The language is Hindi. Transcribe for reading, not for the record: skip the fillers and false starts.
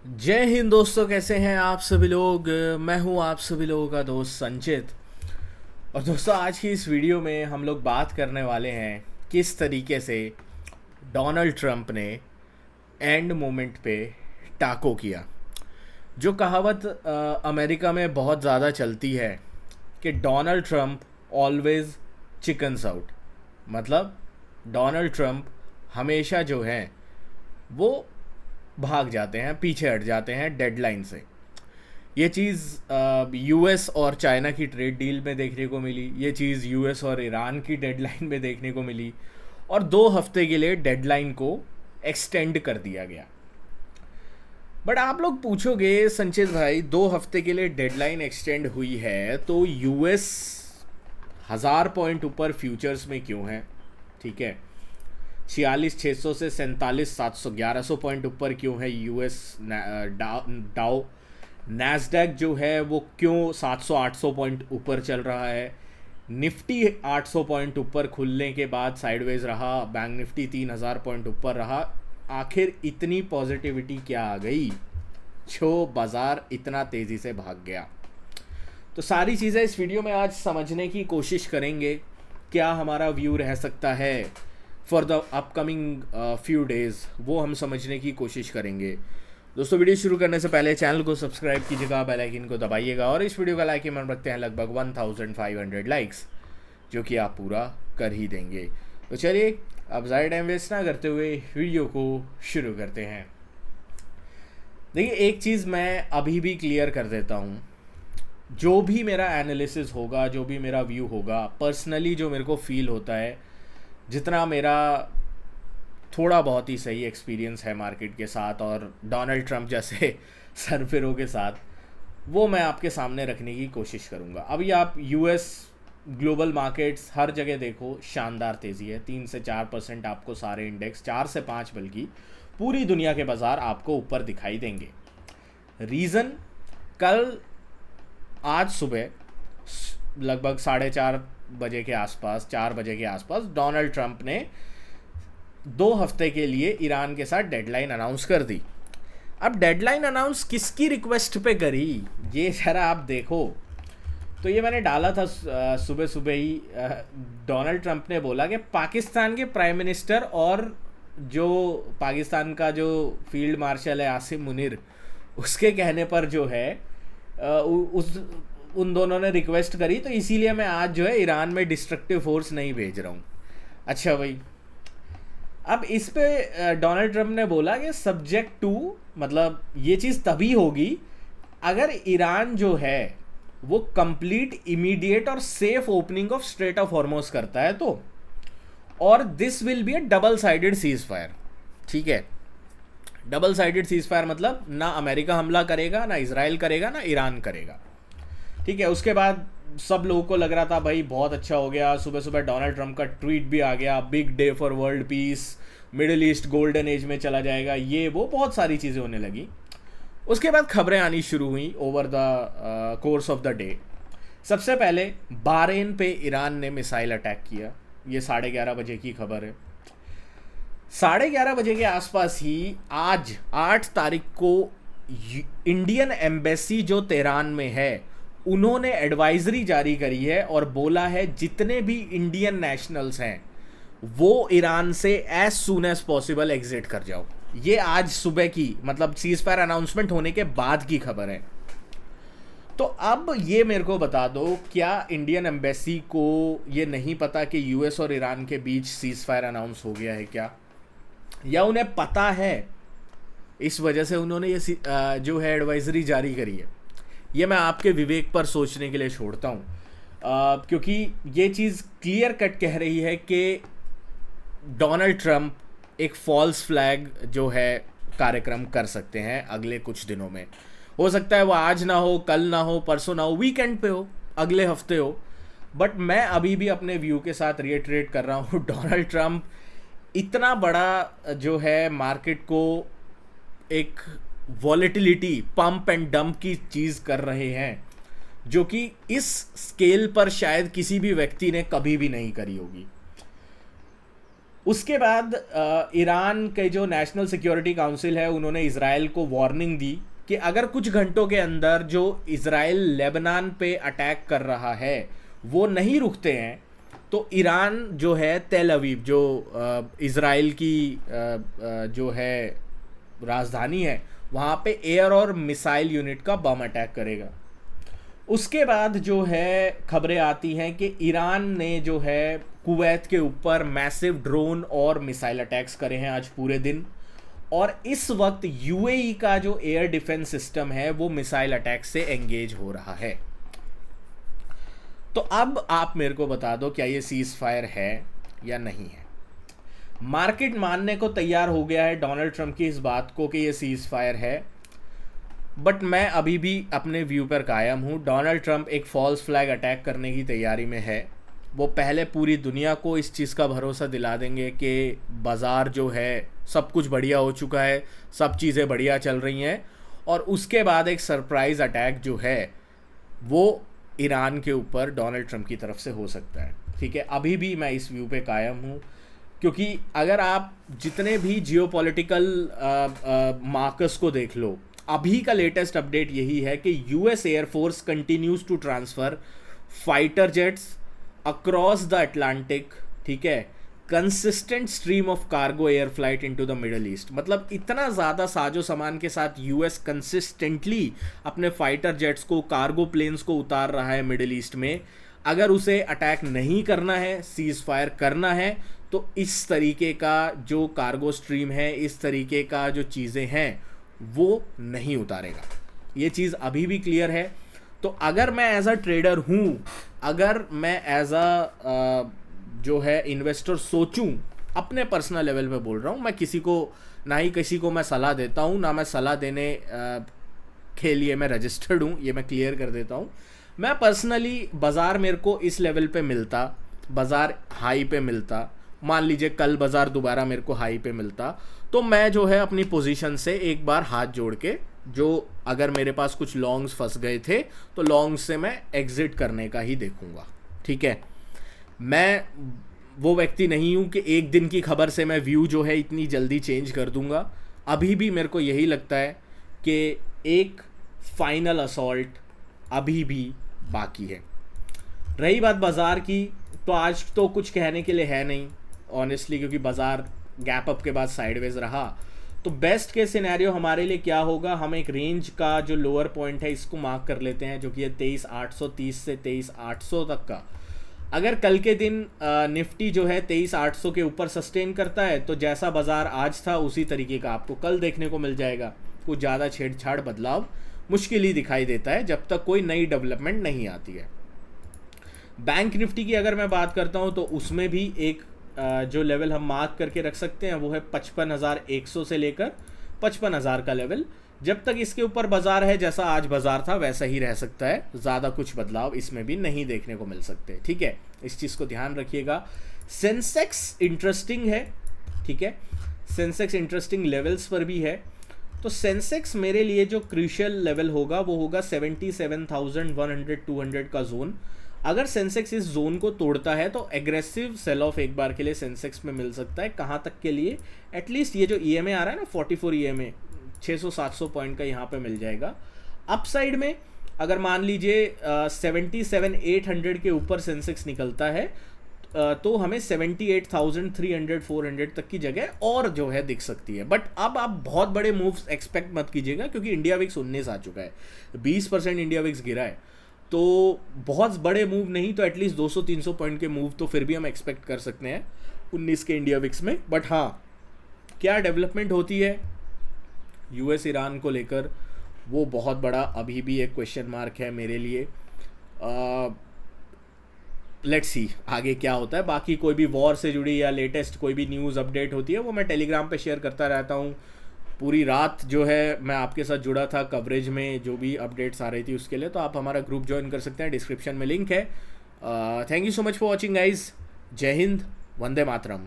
जय हिंद दोस्तों, कैसे हैं आप सभी लोग। मैं हूं आप सभी लोगों का दोस्त संचित। और दोस्तों, आज की इस वीडियो में हम लोग बात करने वाले हैं किस तरीके से डोनाल्ड ट्रंप ने एंड मोमेंट पे टाको किया। जो कहावत अमेरिका में बहुत ज़्यादा चलती है कि Donald Trump always chickens out, मतलब डोनाल्ड ट्रंप हमेशा जो है वो भाग जाते हैं, पीछे हट जाते हैं डेडलाइन से। ये चीज़ यूएस और चाइना की ट्रेड डील में देखने को मिली, ये चीज़ यूएस और ईरान की डेडलाइन में देखने को मिली, और 2 हफ्ते के लिए डेडलाइन को एक्सटेंड कर दिया गया। बट आप लोग पूछोगे संचित भाई, 2 हफ्ते के लिए डेडलाइन एक्सटेंड हुई है तो यूएस 1000 पॉइंट ऊपर फ्यूचर्स में क्यों है? ठीक है, 46,600 से 47,700 1100 पॉइंट ऊपर क्यों है यूएस डाउ? नैस्डैक जो है वो क्यों 700-800 पॉइंट ऊपर चल रहा है? निफ्टी 800 पॉइंट ऊपर खुलने के बाद साइडवेज रहा, बैंक निफ्टी 3000 पॉइंट ऊपर रहा। आखिर इतनी पॉजिटिविटी क्या आ गई जो बाज़ार इतना तेज़ी से भाग गया? तो सारी चीज़ें इस वीडियो में आज समझने की कोशिश करेंगे। क्या हमारा व्यू रह सकता है for the upcoming few days, वो हम समझने की कोशिश करेंगे। दोस्तों, वीडियो शुरू करने से पहले चैनल को सब्सक्राइब कीजिएगा, बेल आइकन को दबाइएगा, और इस वीडियो का लाइक मन रखते हैं लगभग 1500 लाइक्स, जो कि आप पूरा कर ही देंगे। तो चलिए, अब ज़्यादा टाइम वेस्ट ना करते हुए वीडियो को शुरू करते हैं। देखिए, एक चीज़ मैं अभी भी क्लियर कर देता हूँ, जो भी मेरा एनालिसिस होगा, जो भी मेरा व्यू होगा, पर्सनली जो मेरे को फील होता है, जितना मेरा थोड़ा बहुत ही सही एक्सपीरियंस है मार्केट के साथ और डोनाल्ड ट्रंप जैसे सरफिरों के साथ, वो मैं आपके सामने रखने की कोशिश करूँगा। अभी आप यूएस ग्लोबल मार्केट्स हर जगह देखो, शानदार तेज़ी है। 3 से 4% आपको सारे इंडेक्स, 4 से 5 बल्कि पूरी दुनिया के बाज़ार आपको ऊपर दिखाई देंगे। रीज़न, कल आज सुबह लगभग 4:30 बजे के आसपास, 4 बजे के आसपास, डोनाल्ड ट्रंप ने 2 हफ्ते के लिए ईरान के साथ डेडलाइन अनाउंस कर दी। अब डेडलाइन अनाउंस किसकी रिक्वेस्ट पे करी, ये ज़रा आप देखो। तो ये मैंने डाला था सुबह सुबह ही। डोनाल्ड ट्रंप ने बोला कि पाकिस्तान के प्राइम मिनिस्टर और जो पाकिस्तान का जो फील्ड मार्शल है आसिम मुनीर, उसके कहने पर जो है उस उन दोनों ने रिक्वेस्ट करी, तो इसीलिए मैं आज जो है ईरान में डिस्ट्रक्टिव फोर्स नहीं भेज रहा हूँ। अच्छा भाई, अब इस पे डोनाल्ड ट्रंप ने बोला कि सब्जेक्ट टू, मतलब ये चीज़ तभी होगी अगर ईरान जो है वो कंप्लीट, इमीडिएट और safe opening of straight of Hormuz करता है तो, और this will be a double sided cease fire. ठीक है, डबल साइडेड सीज फायर मतलब ना अमेरिका हमला करेगा, ना इसराइल करेगा, ना ईरान करेगा। ठीक है, उसके बाद सब लोगों को लग रहा था भाई बहुत अच्छा हो गया। सुबह सुबह डोनाल्ड ट्रंप का ट्वीट भी आ गया, big day for world peace, middle east golden age में चला जाएगा, ये वो बहुत सारी चीज़ें होने लगी। उसके बाद खबरें आनी शुरू हुई over the course of the day. सबसे पहले बारेन पे ईरान ने मिसाइल अटैक किया, ये 11:30 बजे की खबर है। 11:30 बजे के आसपास ही आज 8 तारीख को इंडियन एम्बेसी जो तेहरान में है, उन्होंने एडवाइजरी जारी करी है और बोला है जितने भी इंडियन नेशनल्स हैं वो ईरान से as soon as possible exit कर जाओ। ये आज सुबह की, मतलब सीज फायर अनाउंसमेंट होने के बाद की खबर है। तो अब ये मेरे को बता दो, क्या इंडियन एम्बेसी को ये नहीं पता कि यूएस और ईरान के बीच सीज फायर अनाउंस हो गया है क्या? या उन्हें पता है, इस वजह से उन्होंने ये जो है एडवाइजरी जारी करी है? ये मैं आपके विवेक पर सोचने के लिए छोड़ता हूँ, क्योंकि ये चीज़ क्लियर कट कह रही है कि डोनाल्ड ट्रंप एक फॉल्स फ्लैग जो है कार्यक्रम कर सकते हैं अगले कुछ दिनों में। हो सकता है वो आज ना हो, कल ना हो, परसों ना हो, वीकेंड पे हो, अगले हफ्ते हो। बट मैं अभी भी अपने व्यू के साथ रिएटरेट कर रहा हूँ, डोनाल्ड ट्रंप इतना बड़ा जो है मार्केट को एक वॉलेटिलिटी, पंप एंड डंप की चीज़ कर रहे हैं, जो कि इस स्केल पर शायद किसी भी व्यक्ति ने कभी भी नहीं करी होगी। उसके बाद ईरान के जो नेशनल सिक्योरिटी काउंसिल है उन्होंने इजराइल को वार्निंग दी कि अगर कुछ घंटों के अंदर जो इजराइल लेबनान पे अटैक कर रहा है वो नहीं रुकते हैं तो ईरान जो है तेल अवीव जो इजराइल की जो है राजधानी है वहाँ पे एयर और मिसाइल यूनिट का बम अटैक करेगा। उसके बाद जो है खबरें आती हैं कि ईरान ने जो है कुवैत के ऊपर मैसिव ड्रोन और मिसाइल अटैक्स करे हैं आज पूरे दिन, और इस वक्त यूएई का जो एयर डिफेंस सिस्टम है वो मिसाइल अटैक से एंगेज हो रहा है। तो अब आप मेरे को बता दो क्या ये सीज फायर है या नहीं है। मार्केट मानने को तैयार हो गया है डोनाल्ड ट्रंप की इस बात को कि ये सीज फायर है, बट मैं अभी भी अपने व्यू पर कायम हूँ। डोनाल्ड ट्रंप एक फॉल्स फ्लैग अटैक करने की तैयारी में है। वो पहले पूरी दुनिया को इस चीज़ का भरोसा दिला देंगे कि बाज़ार जो है सब कुछ बढ़िया हो चुका है, सब चीज़ें बढ़िया चल रही हैं, और उसके बाद एक सरप्राइज़ अटैक जो है वो ईरान के ऊपर डोनाल्ड ट्रंप की तरफ से हो सकता है। ठीक है, अभी भी मैं इस व्यू पे कायम हूँ, क्योंकि अगर आप जितने भी जियोपॉलिटिकल मार्कर्स को देख लो, अभी का लेटेस्ट अपडेट यही है कि US air force continues to transfer fighter jets across the Atlantic. ठीक है, consistent stream of cargo air flight into the Middle East. मतलब इतना ज़्यादा साजो सामान के साथ यूएस कंसिस्टेंटली अपने फाइटर जेट्स को, कार्गो प्लेन्स को उतार रहा है मिडल ईस्ट में। अगर उसे अटैक नहीं करना है, सीज फायर करना है, तो इस तरीके का जो कार्गो स्ट्रीम है, इस तरीके का जो चीज़ें हैं वो नहीं उतारेगा। ये चीज़ अभी भी क्लियर है। तो अगर मैं एज अ ट्रेडर हूँ, अगर मैं एज अ जो है इन्वेस्टर सोचूं, अपने पर्सनल लेवल पे बोल रहा हूँ, मैं किसी को ना ही किसी को मैं सलाह देता हूँ, ना मैं सलाह देने के लिए मैं रजिस्टर्ड हूँ, ये मैं क्लियर कर देता हूँ। मैं पर्सनली बाज़ार मेरे को इस लेवल पे मिलता, बाज़ार हाई पे मिलता, मान लीजिए कल बाज़ार दोबारा मेरे को हाई पे मिलता, तो मैं जो है अपनी पोजीशन से एक बार हाथ जोड़ के, जो अगर मेरे पास कुछ लॉन्ग्स फंस गए थे तो लॉन्ग्स से मैं एग्जिट करने का ही देखूंगा। ठीक है, मैं वो व्यक्ति नहीं हूँ कि एक दिन की खबर से मैं व्यू जो है इतनी जल्दी चेंज कर दूंगा। अभी भी मेरे को यही लगता है कि एक फाइनल असॉल्ट अभी भी बाकी है। रही बात बाज़ार की, तो आज तो कुछ कहने के लिए है नहीं ऑनेस्टली, क्योंकि बाज़ार गैप अप के बाद साइडवेज रहा। तो बेस्ट के सिनेरियो हमारे लिए क्या होगा, हम एक रेंज का जो लोअर पॉइंट है इसको मार्क कर लेते हैं, जो कि है 23,830 से 23,800 तक का। अगर कल के दिन निफ्टी जो है 23,800 के ऊपर सस्टेन करता है, तो जैसा बाज़ार आज था उसी तरीके का आपको कल देखने को मिल जाएगा। कुछ ज़्यादा छेड़छाड़ बदलाव मुश्किल ही दिखाई देता है जब तक कोई नई डेवलपमेंट नहीं आती है। बैंक निफ्टी की अगर मैं बात करता हूं, तो उसमें भी एक जो लेवल हम मार्क करके रख सकते हैं वो है 55,100 से लेकर 55,000 का लेवल। जब तक इसके ऊपर बाजार है, जैसा आज बाजार था वैसा ही रह सकता है, ज़्यादा कुछ बदलाव इसमें भी नहीं देखने को मिल सकते। ठीक है, इस चीज़ को ध्यान रखिएगा। सेंसेक्स इंटरेस्टिंग है, ठीक है, सेंसेक्स इंटरेस्टिंग लेवल्स पर भी है। तो सेंसेक्स मेरे लिए जो क्रूशियल लेवल होगा वो होगा 77,100-200 का जोन। अगर सेंसेक्स इस जोन को तोड़ता है तो एग्रेसिव सेल ऑफ एक बार के लिए सेंसेक्स में मिल सकता है। कहाँ तक के लिए, एटलीस्ट ये जो ईएमए आ रहा है ना 44 ईएमए 600-700 पॉइंट का यहाँ पे मिल जाएगा। अपसाइड में अगर मान लीजिए 77,800 के ऊपर सेंसेक्स निकलता है तो हमें 78,300-400 तक की जगह और जो है दिख सकती है। बट अब आप बहुत बड़े मूव्स एक्सपेक्ट मत कीजिएगा, क्योंकि इंडिया विक्स 19 आ चुका है, 20% इंडिया विक्स गिरा है। तो बहुत बड़े मूव नहीं तो एटलीस्ट 200-300 पॉइंट के मूव तो फिर भी हम एक्सपेक्ट कर सकते हैं 19 के इंडिया विक्स में। बट हाँ, क्या डेवलपमेंट होती है यूएस ईरान को लेकर, वो बहुत बड़ा अभी भी एक क्वेश्चन मार्क है मेरे लिए। लेट्स सी आगे क्या होता है। बाकी कोई भी वॉर से जुड़ी या लेटेस्ट कोई भी न्यूज़ अपडेट होती है वो मैं टेलीग्राम पे शेयर करता रहता हूँ। पूरी रात जो है मैं आपके साथ जुड़ा था कवरेज में, जो भी अपडेट्स आ रही थी उसके लिए। तो आप हमारा ग्रुप ज्वाइन कर सकते हैं, डिस्क्रिप्शन में लिंक है। Thank you so much for watching guys. जय हिंद, वंदे मातरम।